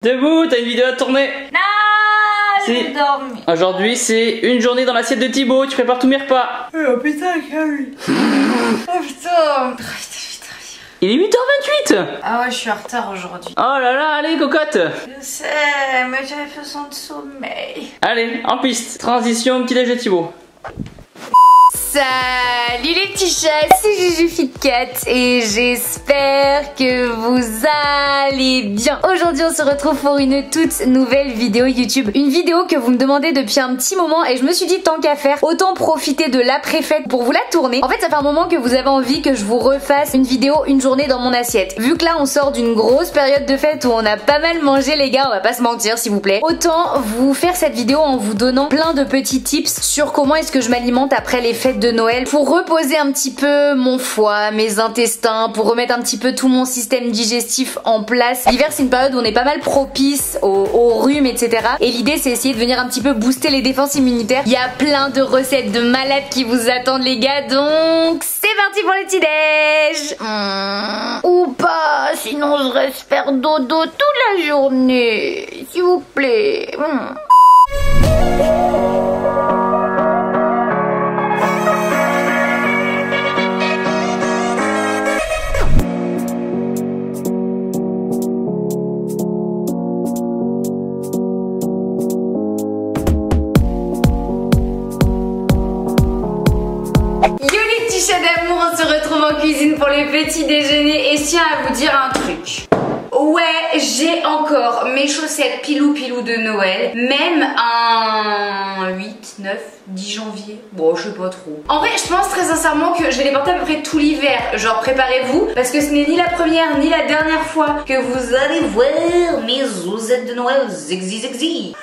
Debout, t'as une vidéo à tourner. Non, je vais dormir. Aujourd'hui, c'est une journée dans l'assiette de Thibaut. Tu prépares tous mes repas. Oh putain, Camille. Oh putain. Il est 8h28. Ah ouais, je suis en retard aujourd'hui. Oh là là, allez, cocotte. Je sais, mais j'avais besoin de sommeil. Allez, en piste. Transition, petit déj de Thibaut. Salut les petits chats, c'est JujuFitCat et j'espère que vous allez bien. Aujourd'hui on se retrouve pour une toute nouvelle vidéo YouTube. Une vidéo que vous me demandez depuis un petit moment et je me suis dit tant qu'à faire, autant profiter de l'après-fête pour vous la tourner. En fait ça fait un moment que vous avez envie que je vous refasse une vidéo une journée dans mon assiette. Vu que là on sort d'une grosse période de fête où on a pas mal mangé les gars, on va pas se mentir s'il vous plaît. Autant vous faire cette vidéo en vous donnant plein de petits tips sur comment est-ce que je m'alimente après les fêtes de Noël pour reposer un petit peu mon foie, mes intestins, pour remettre un petit peu tout mon système digestif en place. L'hiver c'est une période où on est pas mal propice au rhume etc. Et l'idée c'est essayer de venir un petit peu booster les défenses immunitaires. Il y a plein de recettes de malades qui vous attendent les gars, donc c'est parti pour le petit déj. Ou pas, sinon je reste faire dodo toute la journée, s'il vous plaît. D'amour, on se retrouve en cuisine pour le petit déjeuner et je tiens à vous dire un truc. Ouais, j'ai encore mes chaussettes pilou de Noël, même un 8, 9, 10 janvier. Bon, je sais pas trop. En vrai, je pense très sincèrement que je vais les porter à peu près tout l'hiver. Genre, préparez-vous, parce que ce n'est ni la première ni la dernière fois que vous allez voir mes chaussettes de Noël zigzi.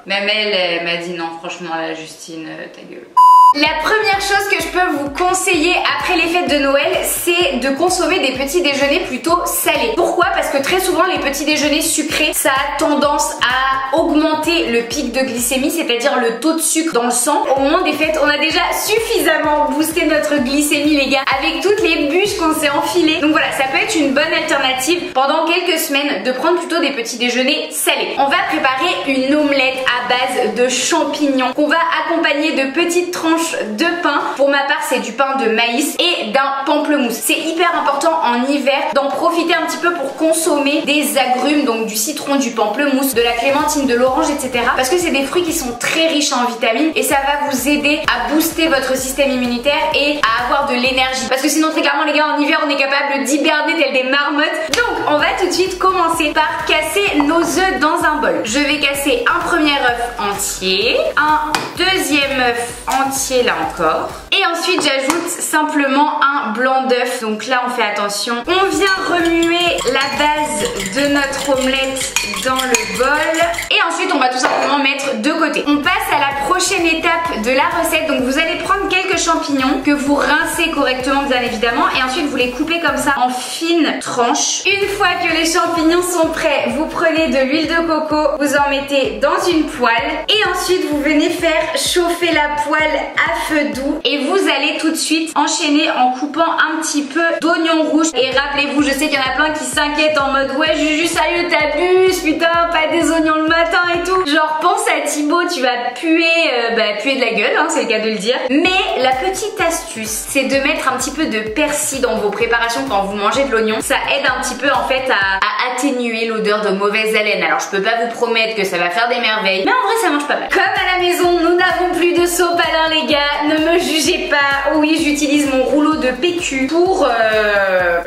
Même elle m'a dit non, franchement, là, Justine, ta gueule. La première chose que je peux vous conseiller après les fêtes de Noël, c'est de consommer des petits déjeuners plutôt salés. Pourquoi? Parce que très souvent les petits déjeuners sucrés, ça a tendance à augmenter le pic de glycémie, c'est-à-dire le taux de sucre dans le sang. Au moment des fêtes, on a déjà suffisamment boosté notre glycémie les gars, avec toutes les bûches qu'on s'est enfilées. Donc voilà, ça peut être une bonne alternative pendant quelques semaines de prendre plutôt des petits déjeuners salés. On va préparer une omelette à base de champignons qu'on va accompagner de petites tranches de pain. Pour ma part c'est du pain de maïs et d'un pamplemousse. C'est hyper important en hiver d'en profiter un petit peu pour consommer des agrumes, donc du citron, du pamplemousse, de la clémentine, de l'orange etc. Parce que c'est des fruits qui sont très riches en vitamines et ça va vous aider à booster votre système immunitaire et à avoir de l'énergie. Parce que sinon très clairement les gars, en hiver on est capable d'hiberner tel des marmottes. Donc on va tout de suite commencer par casser nos œufs dans un bol. Je vais casser un premier œuf entier, un deuxième œuf entier là encore. Et ensuite j'ajoute simplement un blanc d'œuf. Donc là on fait attention. On vient remuer la base de notre omelette dans le bol. Et ensuite on va tout simplement mettre de côté. On passe à la prochaine étape de la recette. Donc vous allez prendre quelques champignons que vous rincez correctement bien évidemment. Et ensuite vous les coupez comme ça en fines tranches. Une fois que les champignons sont prêts, vous prenez de l'huile de coco, vous en mettez dans une poêle. Et ensuite vous venez faire chauffer la poêle à feu doux et vous allez tout de suite enchaîner en coupant un petit peu d'oignon rouge. Et rappelez-vous, je sais qu'il y en a plein qui s'inquiètent en mode ouais Juju sérieux t'abuses, putain pas des oignons le matin et tout. Genre pense à Thibaut, tu vas puer de la gueule, hein, c'est le cas de le dire. Mais la petite astuce c'est de mettre un petit peu de persil dans vos préparations quand vous mangez de l'oignon. Ça aide un petit peu en fait à atténuer l'odeur de mauvaise haleine. Alors je peux pas vous promettre que ça va faire des merveilles, mais en vrai ça mange pas mal. Comme à la maison nous n'avons plus de sopalin les gars, ne me jugez pas. Oui, j'utilise mon rouleau de PQ pour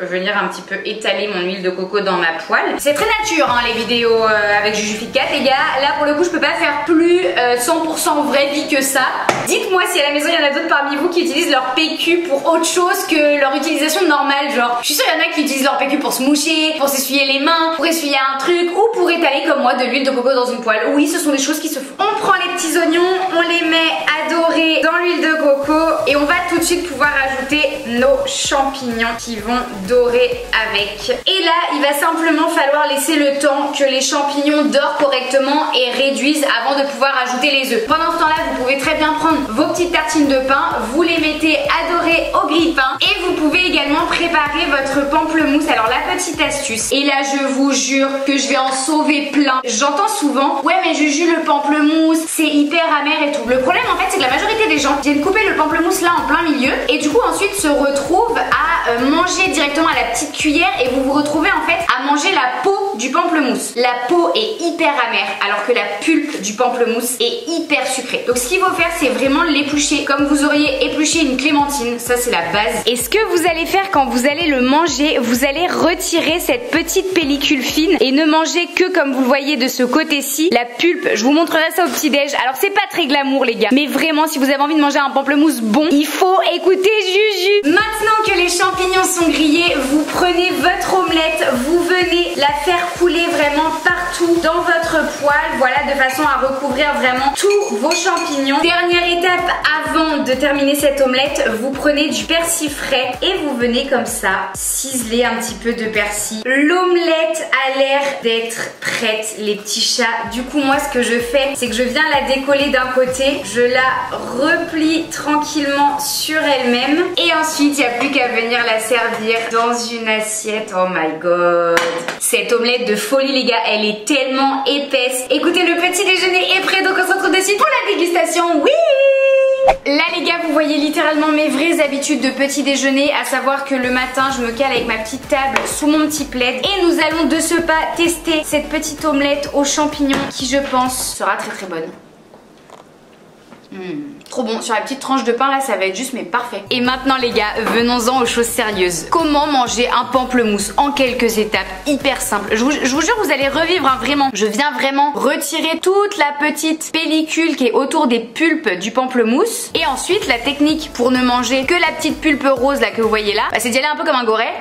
venir un petit peu étaler mon huile de coco dans ma poêle. C'est très nature hein, les vidéos avec JujuFitCat les gars. Là pour le coup je peux pas faire plus 100% vraie vie que ça. Dites-moi si à la maison il y en a d'autres parmi vous qui utilisent leur PQ pour autre chose que leur utilisation normale. Genre je suis sûre il y en a qui utilisent leur PQ pour se moucher, pour s'essuyer les mains, pour essuyer un truc ou pour étaler comme moi de l'huile de coco dans une poêle. Oui, ce sont des choses qui se font. On prend les petits oignons, on les met à dorer dans l'huile de coco et on va tout de suite pouvoir ajouter nos champignons qui vont dorer avec. Et là il va simplement falloir laisser le temps que les champignons dorent correctement et réduisent avant de pouvoir ajouter les œufs. Pendant ce temps là vous pouvez très bien prendre vos petites tartines de pain, vous les mettez à dorer au grille-pain et vous pouvez également préparer votre pamplemousse. Alors la petite astuce, et là je vous jure que je vais en sauver retrouver plein. J'entends souvent, ouais mais Juju, le pamplemousse c'est hyper amer et tout. Le problème en fait c'est que la majorité des gens viennent couper le pamplemousse là en plein milieu et du coup ensuite se retrouvent à manger directement à la petite cuillère et vous vous retrouvez en fait à manger la peau du pamplemousse. La peau est hyper amère alors que la pulpe du pamplemousse est hyper sucrée. Donc ce qu'il faut faire c'est vraiment l'éplucher comme vous auriez épluché une clémentine, ça c'est la base. Et ce que vous allez faire quand vous allez le manger, vous allez retirer cette petite pellicule fine et ne manger que comme vous le voyez de ce côté-ci, la pulpe. Je vous montrerai ça au petit-déj. Alors c'est pas très glamour les gars, mais vraiment si vous avez envie de manger un pamplemousse bon, il faut écouter Juju. Maintenant que les champignons sont grillés, vous prenez votre omelette, vous venez la faire couler vraiment partout dans votre poêle, voilà, de façon à recouvrir vraiment tous vos champignons. Dernière étape avant de terminer cette omelette, vous prenez du persil frais et vous venez comme ça ciseler un petit peu de persil. L'omelette a l'air d'être prête les petits chats. Du coup moi ce que je fais c'est que je viens la décoller d'un côté, je la replie tranquillement sur elle-même et ensuite il n'y a plus qu'à venir la servir dans une assiette. Oh my god, cette omelette de folie les gars, elle est tellement épaisse. Écoutez, le petit déjeuner est prêt, donc on se retrouve de suite pour la dégustation. Oui! Là les gars, vous voyez littéralement mes vraies habitudes de petit déjeuner, à savoir que le matin je me cale avec ma petite table sous mon petit plaid et nous allons de ce pas tester cette petite omelette aux champignons qui je pense sera très très bonne. Trop bon, sur la petite tranche de pain là ça va être juste mais parfait. Et maintenant les gars, venons-en aux choses sérieuses. Comment manger un pamplemousse en quelques étapes hyper simple. Je vous jure vous allez revivre hein, vraiment. Je viens vraiment retirer toute la petite pellicule qui est autour des pulpes du pamplemousse. Et ensuite la technique pour ne manger que la petite pulpe rose là que vous voyez là, bah, c'est d'y aller un peu comme un goret.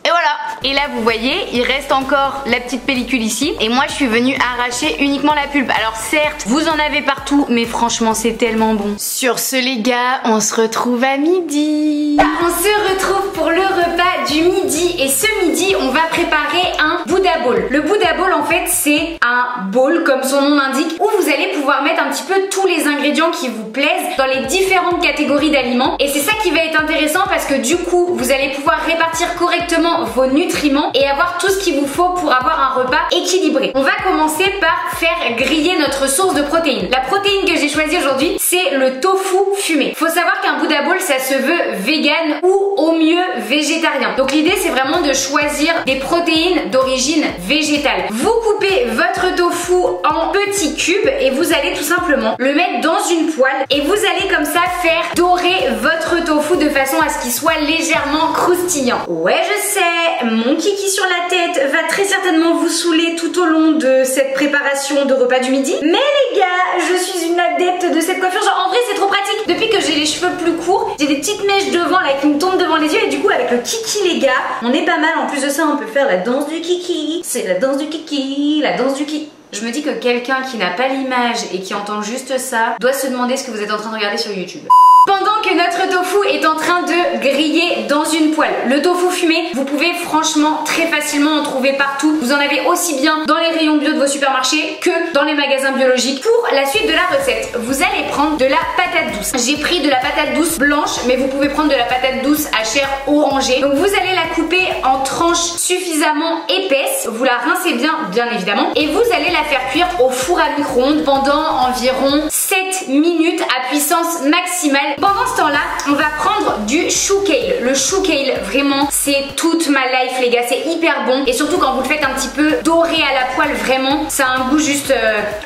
Et voilà. Et là vous voyez il reste encore la petite pellicule ici et moi je suis venue arracher uniquement la pulpe. Alors certes vous en avez partout mais franchement c'est tellement bon. Sur ce les gars, on se retrouve à midi. On se retrouve pour le repas du midi et ce midi on va préparer un Buddha Bowl. Le Buddha Bowl en fait c'est un bowl comme son nom l'indique où vous allez pouvoir mettre un petit peu tous les ingrédients qui vous plaisent dans les différentes catégories d'aliments et c'est ça qui va être intéressant parce que du coup vous allez pouvoir répartir correctement vos nutriments et avoir tout ce qu'il vous faut pour avoir un repas équilibré. On va commencer par faire griller notre source de protéines. La protéine que j'ai choisie aujourd'hui c'est le tofu fumé. Faut savoir qu'un Buddha Bowl ça se veut vegan ou au mieux végétarien. Donc l'idée c'est vraiment de choisir des protéines d'origine végétale. Vous coupez votre tofu en petits cubes et vous allez tout simplement le mettre dans une poêle et vous allez comme ça faire dorer votre tofu de façon à ce qu'il soit légèrement croustillant. Ouais je sais, mon kiki sur la tête va très certainement vous saouler tout au long de cette préparation de repas du midi. Mais les gars, je suis une adepte de cette coiffure. Genre en vrai c'est trop pratique. Depuis que j'ai les cheveux plus courts, j'ai des petites mèches devant là qui me tombent devant les yeux. Et du coup avec le kiki les gars, on est pas mal. En plus de ça on peut faire la danse du kiki. C'est la danse du kiki, la danse du kiki. Je me dis que quelqu'un qui n'a pas l'image et qui entend juste ça doit se demander ce que vous êtes en train de regarder sur YouTube. Pendant que notre tofu est en train de griller dans une poêle, le tofu fumé, vous pouvez franchement très facilement en trouver partout. Vous en avez aussi bien dans les rayons bio de vos supermarchés que dans les magasins biologiques. Pour la suite de la recette, vous allez prendre de la patate douce. J'ai pris de la patate douce blanche, mais vous pouvez prendre de la patate douce à chair orangée. Donc vous allez la couper en tranches suffisamment épaisses. Vous la rincez bien évidemment. Et vous allez la faire cuire au four à micro-ondes pendant environ 7 minutes à puissance maximale. Pendant ce temps-là, on va prendre du chou kale. Le chou kale, vraiment, c'est toute ma life les gars, c'est hyper bon. Et surtout quand vous le faites un petit peu doré à la poêle, vraiment, ça a un goût juste,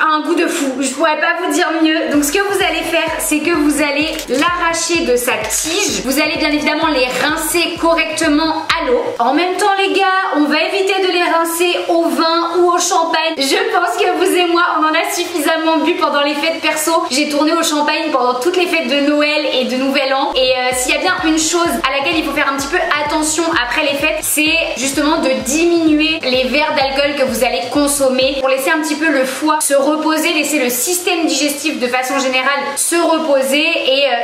un goût de fou. Je pourrais pas vous dire mieux. Donc ce que vous allez faire, c'est que vous allez l'arracher de sa tige. Vous allez bien évidemment les rincer correctement à l'eau. En même temps les gars, on va éviter de les rincer au vin ou au champagne. Je pense que vous et moi, on en a suffisamment bu pendant les fêtes perso. J'ai tourné au champagne pendant toutes les fêtes de Noël et de Nouvel An et s'il y a bien une chose à laquelle il faut faire un petit peu attention après les fêtes, c'est justement de diminuer les verres d'alcool que vous allez consommer pour laisser un petit peu le foie se reposer, laisser le système digestif de façon générale se reposer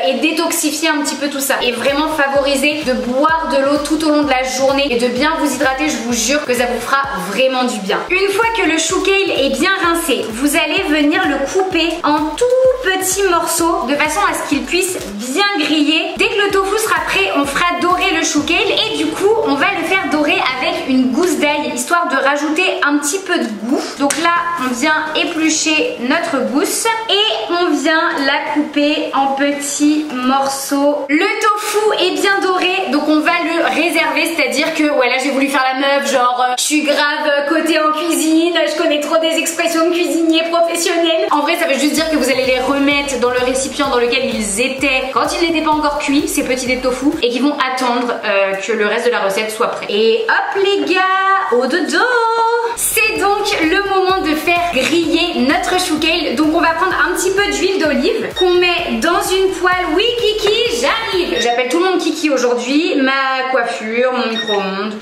et détoxifier un petit peu tout ça et vraiment favoriser de boire de l'eau tout au long de la journée et de bien vous hydrater. Je vous jure que ça vous fera vraiment du bien. Une fois que le chou kale est bien rincé, vous allez vais venir le couper en tout petits morceaux de façon à ce qu'il puisse bien griller. Dès que le tofu sera prêt, on fera dorer le chou kale et du coup on va le faire dorer avec une gousse d'ail histoire de rajouter un petit peu de goût. Donc là on vient éplucher notre gousse et on vient la couper en petits morceaux. Le tofu est bien doré donc on va le réserver, c'est-à-dire que ouais là j'ai voulu faire la meuf genre je suis grave cotée en cuisine, je connais trop des expressions de cuisinier professionnel. En vrai ça veut juste dire que vous allez les remettre dans le récipient dans lequel ils étaient quand ils n'étaient pas encore cuits, ces petits dés de tofu, et qu'ils vont attendre que le reste de la recette soit prêt. Et hop les gars, au dodo! C'est donc le moment de faire griller notre chou kale. Donc on va prendre un petit peu d'huile d'olive qu'on met dans une poêle. Oui Kiki, j'arrive. J'appelle tout le monde Kiki aujourd'hui. Ma coiffure, mon micro-ondes.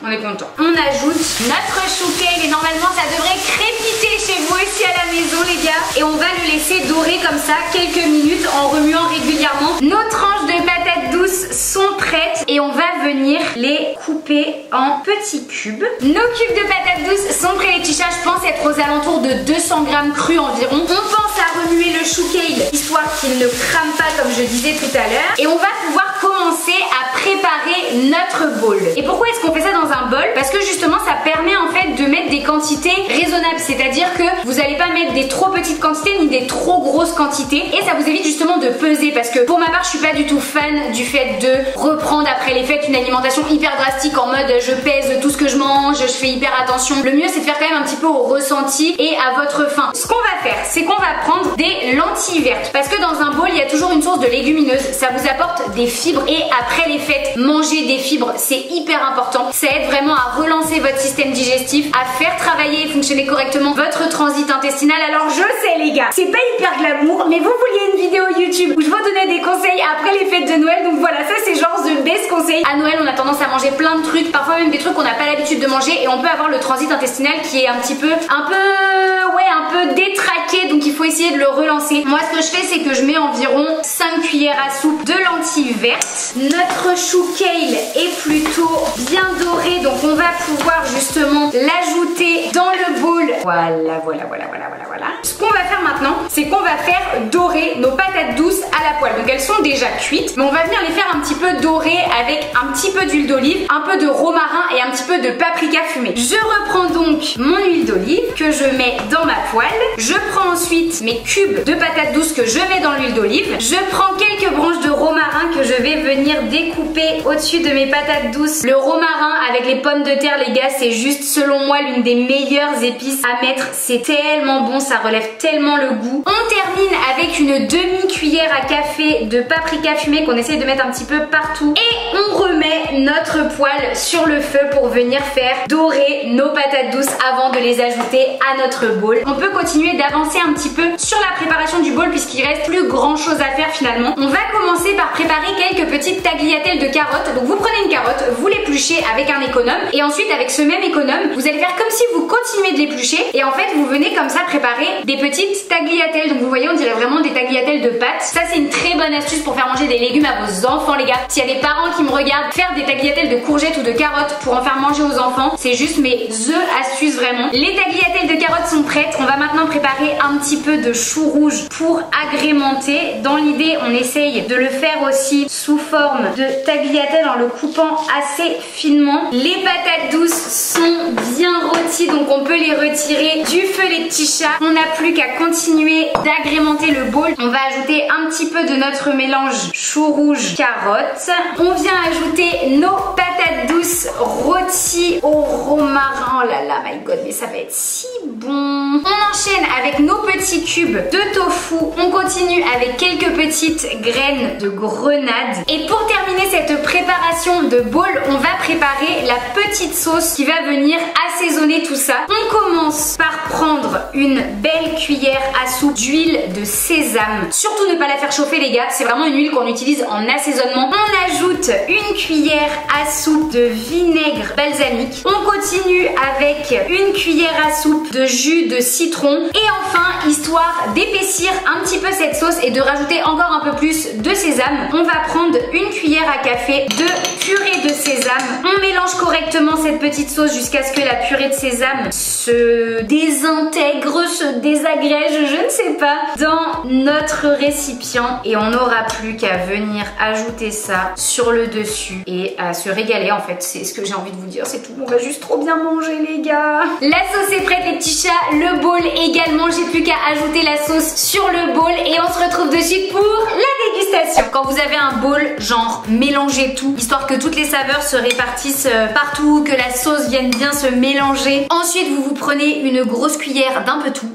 On est content. On ajoute notre chou kale et normalement ça devrait crépiter chez vous aussi à la maison les gars. Et on va le laisser dorer comme ça quelques minutes en remuant régulièrement. Nos tranches de patates douces sont prêtes et on va venir les couper en petits cubes. Nos cubes de patates douces sont prêts les tichas. Je pense être aux alentours de 200 grammes crus environ. On pense à remuer le chou kale histoire qu'il ne crame pas comme je disais tout à l'heure. Et on va pouvoir commencer à préparer notre bowl. Et pourquoi est-ce qu'on fait ça dans un bol? Parce que justement ça permet en fait de mettre des quantités raisonnables, c'est-à-dire que vous n'allez pas mettre des trop petites quantités ni des trop grosses quantités et ça vous évite justement de peser parce que pour ma part je suis pas du tout fan du fait de reprendre après les fêtes une alimentation hyper drastique en mode je pèse tout ce que je mange, je fais hyper attention. Le mieux c'est de faire quand même un petit peu au ressenti et à votre faim. Ce qu'on va faire c'est qu'on va prendre des lentilles vertes parce que dans un bol il y a toujours une source de légumineuses, ça vous apporte des fibres et après les fêtes manger des fibres c'est hyper important, ça aide vraiment à relancer votre système digestif, à faire travailler et fonctionner correctement votre transit intestinal. Alors je sais les gars, c'est pas hyper glamour, mais vous vouliez une vidéo YouTube où je vous donnais des conseils après les fêtes de Noël, donc voilà, ça c'est genre the best conseil. À Noël on a tendance à manger plein de trucs, parfois même des trucs qu'on n'a pas l'habitude de manger et on peut avoir le transit intestinal qui est un peu détraqué, donc il faut essayer de le relancer. Moi ce que je fais c'est que je mets environ 5 cuillères à soupe de lentilles vertes. Notre chou kale est plutôt bien doré, donc on va pouvoir justement l'ajouter dans le bowl. Voilà. Ce qu'on va faire maintenant, c'est qu'on va faire dorer nos patates douces à la poêle. Donc elles sont déjà cuites, mais on va venir les faire un petit peu dorer avec un petit peu d'huile d'olive, un peu de romarin et un petit peu de paprika fumé. Je reprends donc mon huile d'olive que je mets dans ma poêle. Je prends ensuite mes cubes de patates douces que je mets dans l'huile d'olive. Je prends quelques branches de romarin que je vais venir découper au-dessus de mes patates douces. Le romarin avec les pommes de terre les gars, c'est juste selon moi l'une des meilleures épices à mettre. C'est tellement bon, ça relève tellement le goût. On termine avec une demi-cuillère à café de paprika fumé qu'on essaye de mettre un petit peu partout. Et on remet notre poêle sur le feu pour venir faire dorer nos patates douces avant de les ajouter à notre bowl. On peut continuer d'avancer un petit peu sur la préparation du bowl puisqu'il reste plus grand chose à faire finalement. On va commencer par préparer quelques petites tagliatelles de carottes. Donc vous prenez une carotte, vous l'épluchez avec un économe et ensuite avec ce même économe, vous allez faire comme si vous continuez de l'éplucher et en fait vous venez comme ça préparer des petites tagliatelles. Donc vous voyez on dirait vraiment des tagliatelles de pâtes. Ça c'est une très bonne astuce pour faire manger des légumes à vos enfants les gars. S'il y a des parents qui me regardent, faire des tagliatelles de courgettes ou de carottes pour en faire manger aux enfants, c'est juste mes astuces vraiment. Les tagliatelles de carottes sont prêtes. On va maintenant préparer un petit peu de chou rouge pour agrémenter. Dans l'idée on essaye de le faire aussi sous forme de tagliatelle en le coupant assez finement. Les patates douces sont bien rôties donc on peut les retirer du feu les petits chats. On n'a plus qu'à continuer d'agrémenter le bowl. On va ajouter un petit peu de notre mélange chou rouge carotte. On vient ajouter nos patates douces rôties au romarin. Oh là là my god mais ça va être si bon. On enchaîne avec nos petits cubes de tofu. On continue avec quelques petites graines de grenade. Et pour terminer cette préparation de bowl, on va préparer la petite sauce qui va venir assaisonner tout ça. On commence par prendre une belle cuillère à soupe d'huile de sésame. Surtout ne pas la faire chauffer les gars, c'est vraiment une huile qu'on utilise en assaisonnement. On ajoute une cuillère à soupe de vinaigre balsamique. On continue avec une cuillère à soupe de jus de citron. Et enfin histoire d'épaissir un petit peu cette sauce et de rajouter encore un peu plus de sésame, on va prendre une cuillère à café de purée de sésame. On mélange correctement cette petite sauce jusqu'à ce que la purée de sésame se désintègre, se désagrège, je ne sais pas, dans notre récipient. Et on n'aura plus qu'à venir ajouter ça sur le dessus et à se régaler. En fait, c'est ce que j'ai envie de vous dire, c'est tout. On va juste trop bien manger, les gars. La sauce est prête, les petits chats. Le bol également. J'ai plus qu'à ajouter la sauce sur le bol et on se retrouve de suite pour la dégustation. Quand vous avez un bol, genre mélangez tout, histoire que toutes les saveurs se répartissent partout, que la sauce vienne bien se mélanger. Ensuite, vous prenez une grosse cuillère d'un peu tout.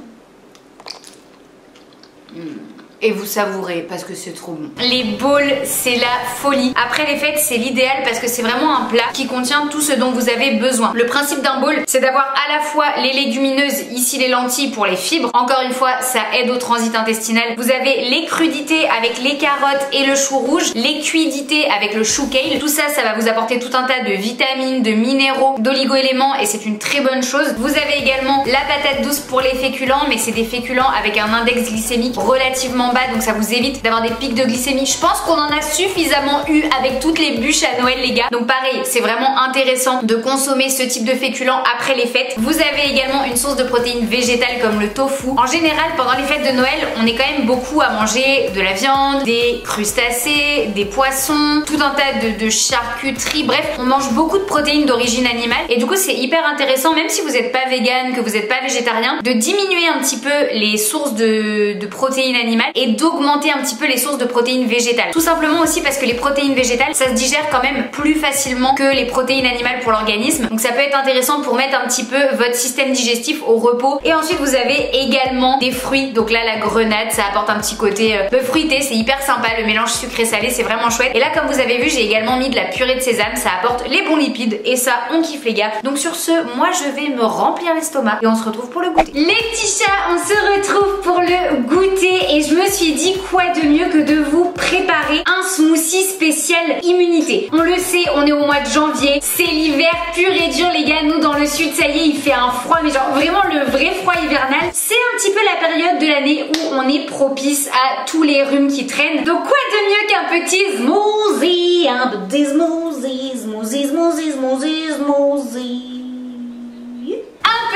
Et vous savourez parce que c'est trop bon. Les bowls, c'est la folie. Après les fêtes, c'est l'idéal parce que c'est vraiment un plat qui contient tout ce dont vous avez besoin. Le principe d'un bowl, c'est d'avoir à la fois les légumineuses, ici les lentilles pour les fibres. Encore une fois, ça aide au transit intestinal. Vous avez les crudités avec les carottes et le chou rouge, les cuidités avec le chou kale. Tout ça, ça va vous apporter tout un tas de vitamines, de minéraux, d'oligo-éléments et c'est une très bonne chose. Vous avez également la patate douce pour les féculents, mais c'est des féculents avec un index glycémique relativement bas, donc ça vous évite d'avoir des pics de glycémie. Je pense qu'on en a suffisamment eu avec toutes les bûches à Noël, les gars. Donc pareil, c'est vraiment intéressant de consommer ce type de féculents après les fêtes. Vous avez également une source de protéines végétales comme le tofu. En général, pendant les fêtes de Noël, on est quand même beaucoup à manger de la viande, des crustacés, des poissons, tout un tas de charcuterie. Bref, on mange beaucoup de protéines d'origine animale et du coup c'est hyper intéressant, même si vous n'êtes pas vegan, que vous n'êtes pas végétarien, de diminuer un petit peu les sources de protéines animales et d'augmenter un petit peu les sources de protéines végétales. Tout simplement aussi parce que les protéines végétales, ça se digère quand même plus facilement que les protéines animales pour l'organisme. Donc ça peut être intéressant pour mettre un petit peu votre système digestif au repos. Et ensuite vous avez également des fruits. Donc là la grenade, ça apporte un petit côté fruité, c'est hyper sympa. Le mélange sucré-salé, c'est vraiment chouette. Et là comme vous avez vu, j'ai également mis de la purée de sésame. Ça apporte les bons lipides et ça on kiffe, les gars. Donc sur ce, moi je vais me remplir l'estomac et on se retrouve pour le goûter. Les petits chats, on se retrouve pour le goûter et je me suis dit quoi de mieux que de vous préparer un smoothie spécial immunité. On le sait, on est au mois de janvier, c'est l'hiver pur et dur, les gars. Nous dans le sud, ça y est, il fait un froid, mais genre vraiment le vrai froid hivernal. C'est un petit peu la période de l'année où on est propice à tous les rhumes qui traînent. Donc quoi de mieux qu'un petit smoothie, un petit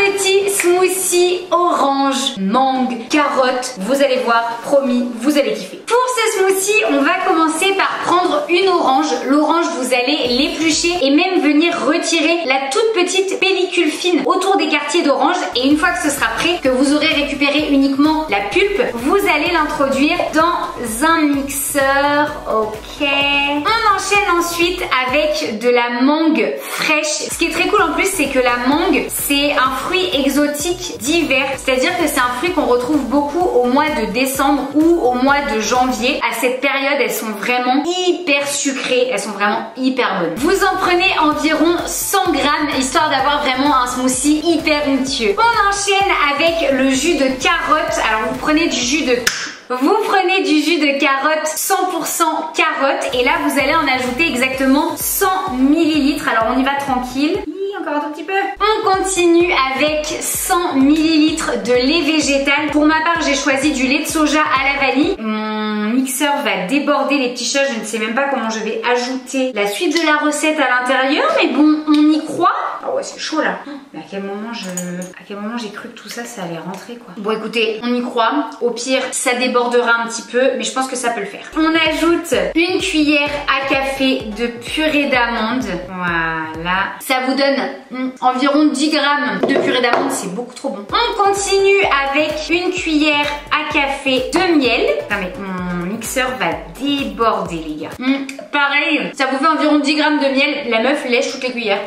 petit smoothie orange, mangue, carotte. Vous allez voir, promis, vous allez kiffer. Pour ce smoothie, on va commencer par prendre une orange. L'orange, vous allez l'éplucher et même venir retirer la toute petite pellicule fine autour des quartiers d'orange. Et une fois que ce sera prêt, que vous aurez récupéré uniquement la pulpe, vous allez l'introduire dans un mixeur. Ok. On enchaîne ensuite avec de la mangue fraîche. Ce qui est très cool en plus, c'est que la mangue, c'est un fruit exotique d'hiver. C'est-à-dire que c'est un fruit qu'on retrouve beaucoup au mois de décembre ou au mois de janvier. À cette période, elles sont vraiment hyper sucrées. Elles sont vraiment hyper bonnes. Vous en prenez environ 100 grammes, histoire d'avoir vraiment un smoothie hyper onctueux. On enchaîne avec le jus de carotte. Alors vous prenez du jus de carotte 100% carotte et là vous allez en ajouter exactement 100 ml. Alors on y va tranquille. Encore un tout petit peu. On continue avec 100 ml de lait végétal. Pour ma part, j'ai choisi du lait de soja à la vanille. Mon mixeur va déborder, les petits chats. Je ne sais même pas comment je vais ajouter la suite de la recette à l'intérieur, mais bon, on y croit. Ah ouais, c'est chaud là. Mais à quel moment j'ai cru que tout ça, ça allait rentrer quoi. Bon écoutez, on y croit. Au pire, ça débordera un petit peu, mais je pense que ça peut le faire. On ajoute une cuillère à café de purée d'amande. Voilà. Ça vous donne environ 10 grammes de purée d'amande, c'est beaucoup trop bon. On continue avec une cuillère à café de miel. Non mais mon mixeur va déborder les gars. Pareil, ça vous fait environ 10 grammes de miel. La meuf lèche toutes les cuillères.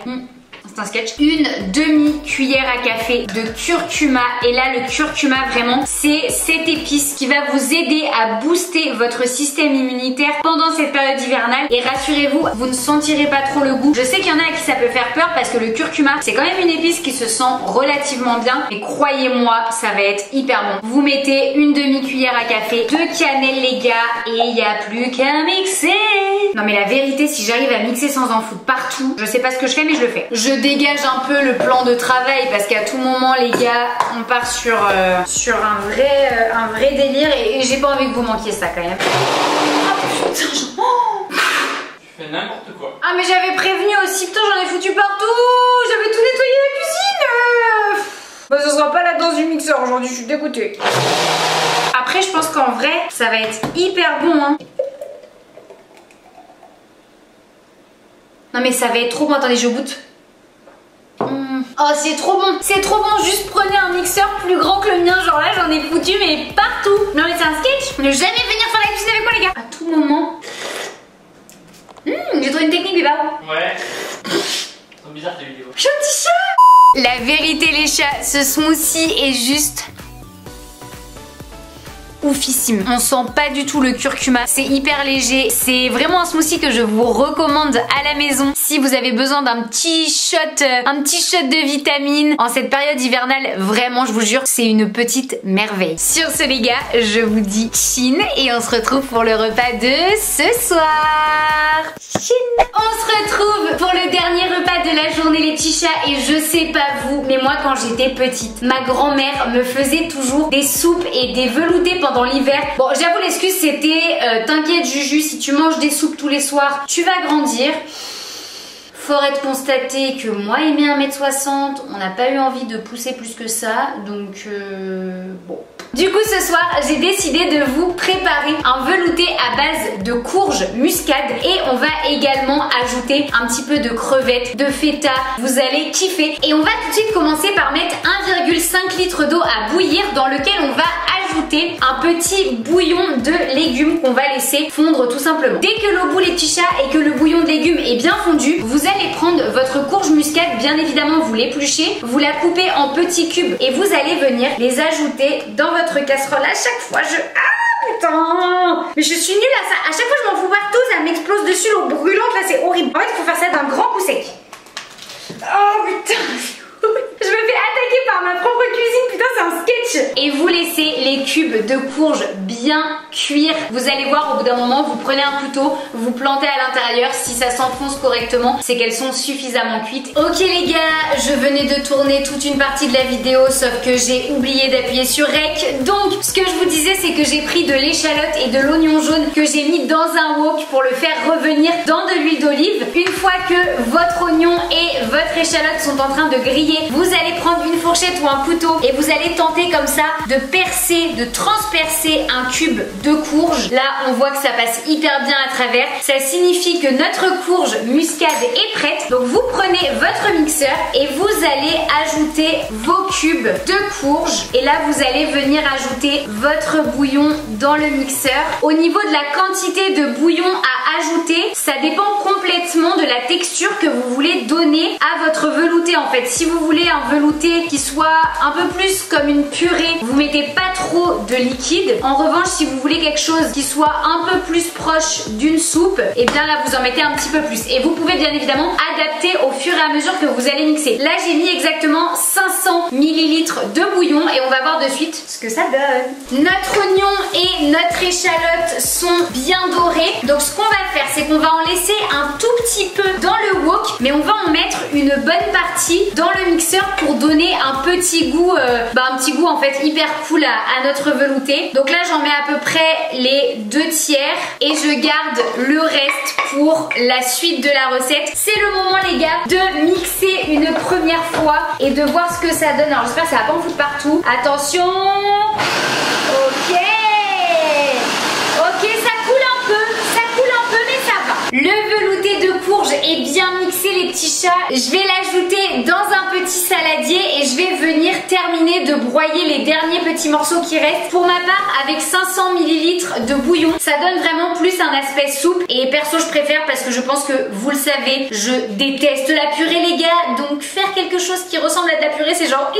C'est un sketch. Une demi-cuillère à café de curcuma. Et là, le curcuma, vraiment, c'est cette épice qui va vous aider à booster votre système immunitaire pendant cette période hivernale. Et rassurez-vous, vous ne sentirez pas trop le goût. Je sais qu'il y en a à qui ça peut faire peur parce que le curcuma, c'est quand même une épice qui se sent relativement bien. Mais croyez-moi, ça va être hyper bon. Vous mettez une demi-cuillère à café de cannelle, les gars, et il n'y a plus qu'à mixer. Non mais la vérité, si j'arrive à mixer sans en foutre partout, je sais pas ce que je fais, mais je le fais. Je dégage un peu le plan de travail parce qu'à tout moment les gars on part sur un vrai délire et j'ai pas envie que vous manquiez ça quand même. Oh putain, Tu fais n'importe quoi. Ah mais j'avais prévenu aussi, putain j'en ai foutu partout. J'avais tout nettoyé la cuisine. Bah ce sera pas la danse du mixeur aujourd'hui, je suis dégoûtée. Après je pense qu'en vrai ça va être hyper bon hein. Non mais ça va être trop bon, attendez je goûte. Oh c'est trop bon, juste prenez un mixeur plus grand que le mien, genre là j'en ai foutu mais partout. Non mais c'est un sketch, ne jamais venir faire la cuisine avec moi les gars. À tout moment. J'ai trouvé une technique Biba. Ouais. C'est bizarre tes vidéos. Je suis un petit chat. La vérité les chats, ce smoothie est juste oufissime. On sent pas du tout le curcuma, c'est hyper léger, c'est vraiment un smoothie que je vous recommande à la maison si vous avez besoin d'un petit shot de vitamines en cette période hivernale. Vraiment je vous jure c'est une petite merveille. Sur ce les gars, je vous dis chin et on se retrouve pour le repas de ce soir. Chin. On se retrouve pour le dernier repas de la journée les petits chats et je sais pas vous mais moi quand j'étais petite ma grand-mère me faisait toujours des soupes et des veloutés pendant l'hiver. Bon j'avoue l'excuse c'était t'inquiète Juju, si tu manges des soupes tous les soirs tu vas grandir. Fort être constaté que moi aimer 1m60 on n'a pas eu envie de pousser plus que ça donc bon. Du coup ce soir j'ai décidé de vous préparer un velouté à base de courge muscade et on va également ajouter un petit peu de crevettes, de feta, vous allez kiffer. Et on va tout de suite commencer par mettre 1,5 litre d'eau à bouillir dans lequel on va ajouter un petit bouillon de légumes qu'on va laisser fondre tout simplement. Dès que l'eau bout les petits chats et que le bouillon de légumes est bien fondu, vous allez prendre votre courge muscade, bien évidemment vous l'épluchez, vous la coupez en petits cubes et vous allez venir les ajouter dans votre casserole. À chaque fois ah putain, mais je suis nulle à ça, à chaque fois je m'en fous partout, ça m'explose dessus l'eau brûlante là, c'est horrible. En fait il faut faire ça d'un grand coup sec. Oh putain. Je me fais attaquer par ma propre cuisine, putain c'est un sketch. Et vous laissez les cubes de courge bien cuire. Vous allez voir au bout d'un moment, vous prenez un couteau, vous plantez à l'intérieur. Si ça s'enfonce correctement, c'est qu'elles sont suffisamment cuites. Ok les gars, je venais de tourner toute une partie de la vidéo, sauf que j'ai oublié d'appuyer sur REC. Donc ce que je vous disais c'est que j'ai pris de l'échalote et de l'oignon jaune que j'ai mis dans un wok pour le faire revenir dans de l'huile d'olive. Une fois que votre oignon et votre échalote sont en train de griller, vous allez prendre une fourchette ou un couteau et vous allez tenter comme ça de percer, de transpercer un cube de courge. Là on voit que ça passe hyper bien à travers, ça signifie que notre courge muscade est prête. Donc vous prenez votre mixeur et vous allez ajouter vos cubes de courge et là vous allez venir ajouter votre bouillon dans le mixeur. Au niveau de la quantité de bouillon à ajouter, ça dépend complètement de la texture que vous voulez donner à votre velouté. En fait si vous voulez un velouté qui soit un peu plus comme une purée, vous mettez pas trop de liquide. En revanche si vous voulez quelque chose qui soit un peu plus proche d'une soupe, et bien là vous en mettez un petit peu plus et vous pouvez bien évidemment adapter au fur et à mesure que vous allez mixer. Là j'ai mis exactement 500 ml de bouillon et on va voir de suite ce que ça donne. Notre oignon et notre échalote sont bien dorés, donc ce qu'on va faire c'est qu'on va en laisser un tout petit peu dans le wok, mais on va en mettre une bonne partie dans le mixeur pour donner un petit goût, en fait hyper cool à notre velouté. Donc là j'en mets à peu près les 2/3 et je garde le reste pour la suite de la recette. C'est le moment les gars de mixer une première fois et de voir ce que ça donne. Alors j'espère que ça va pas en foutre partout. Attention. Ok. Ok, ça coule un peu mais ça va. Le velouté de courge est bien mixé les petits chats. Je vais l'ajouter dans un petit saladier et je vais venir terminer de broyer les derniers petits morceaux qui restent. Pour ma part, avec 500 ml de bouillon, ça donne vraiment plus un aspect soupe. Et perso, je préfère parce que je pense que vous le savez, je déteste la purée les gars. Donc faire quelque chose qui ressemble à de la purée, c'est genre,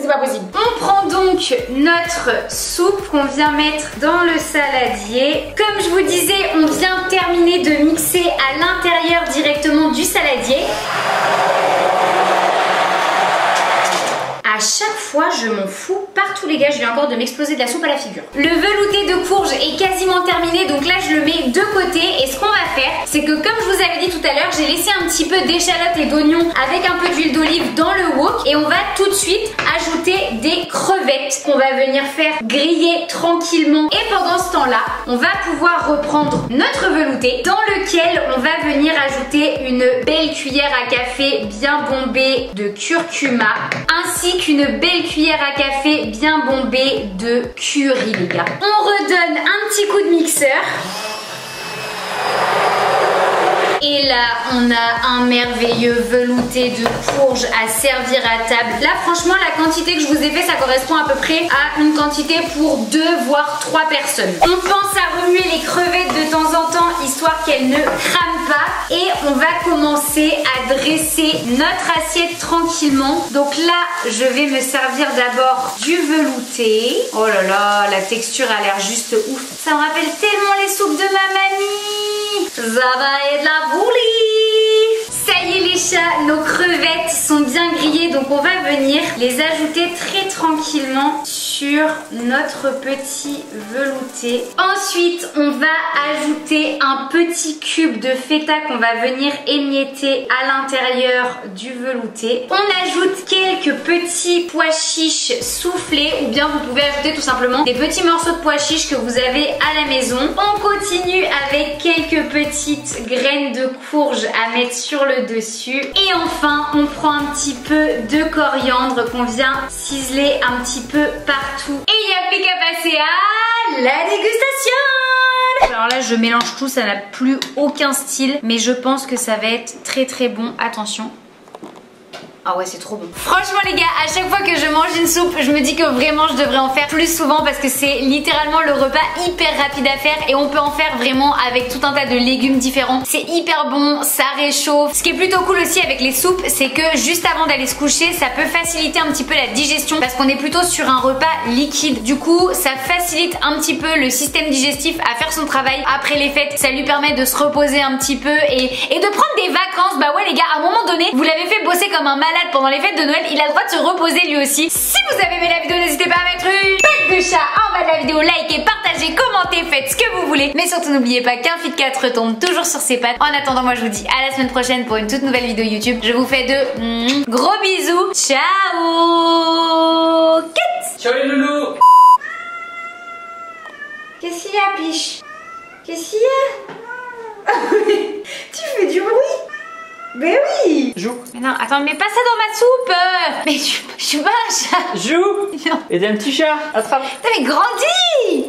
c'est pas possible. On prend donc notre soupe qu'on vient mettre dans le saladier. Comme je vous disais, on vient terminer de mixer à l'intérieur directement du saladier. À À chaque fois, je m'en fous partout les gars, je viens encore de m'exploser de la soupe à la figure. Le velouté de courge est quasiment terminé, donc là je le mets de côté. Et ce qu'on va faire, c'est que comme je vous avais dit tout à l'heure, j'ai laissé un petit peu d'échalotes et d'oignons avec un peu d'huile d'olive dans le wok. Et on va tout de suite ajouter des crevettes qu'on va venir faire griller tranquillement. Et pendant ce temps-là, on va pouvoir reprendre notre velouté dans lequel on va venir ajouter une belle cuillère à café bien bombée de curcuma ainsi qu'une belle cuillère à café bien bombée de curry les gars. On redonne un petit coup de mixeur. Et là, on a un merveilleux velouté de courge à servir à table. Là, franchement, la quantité que je vous ai fait, ça correspond à peu près à une quantité pour 2 voire 3 personnes. On pense à remuer les crevettes de temps en temps, histoire qu'elles ne crament pas. Et on va commencer à dresser notre assiette tranquillement. Donc là, je vais me servir d'abord du velouté. Oh là là, la texture a l'air juste ouf. Ça me rappelle tellement les soupes de ma mamie. Ça va être la boulie. Ça y est les chats, nos crevettes sont bien grillées, donc on va venir les ajouter très tranquillement sur notre petit velouté. Ensuite, on va ajouter un petit cube de feta qu'on va venir émietter à l'intérieur du velouté. On ajoute quelques petits pois chiches soufflés, ou bien vous pouvez ajouter tout simplement des petits morceaux de pois chiches que vous avez à la maison. On continue avec quelques petites graines de courge à mettre sur le dessus. Et enfin, on prend un petit peu de coriandre qu'on vient ciseler un petit peu partout. Et il n'y a plus qu'à passer à la dégustation. Alors là, je mélange tout, ça n'a plus aucun style, mais je pense que ça va être très très bon. Attention. Ah ouais, c'est trop bon. Franchement les gars, à chaque fois que je mange une soupe, je me dis que vraiment je devrais en faire plus souvent parce que c'est littéralement le repas hyper rapide à faire et on peut en faire vraiment avec tout un tas de légumes différents. C'est hyper bon, ça réchauffe. Ce qui est plutôt cool aussi avec les soupes, c'est que juste avant d'aller se coucher, ça peut faciliter un petit peu la digestion parce qu'on est plutôt sur un repas liquide. Du coup, ça facilite un petit peu le système digestif à faire son travail après les fêtes. Ça lui permet de se reposer un petit peu et de prendre des vacances. Bah ouais les gars, à un moment donné, vous l'avez fait bosser comme un malade pendant les fêtes de Noël, il a le droit de se reposer lui aussi. Si vous avez aimé la vidéo, n'hésitez pas à mettre une tête de chat en bas de la vidéo, likez, partagez, commentez, faites ce que vous voulez. Mais surtout n'oubliez pas qu'un Fit 4 retombe toujours sur ses pattes. En attendant, moi je vous dis à la semaine prochaine pour une toute nouvelle vidéo YouTube. Je vous fais de gros bisous. Ciao. Ciao les loulous. Qu'est-ce qu'il y a, Piche? Qu'est-ce qu'il y a? Tu fais du bruit? Mais oui! Joue. Mais non, attends, mets pas ça dans ma soupe! Mais je suis pas un chat! Joue. Non. Et t'es un petit chat. Attrape. T'as mais grandi!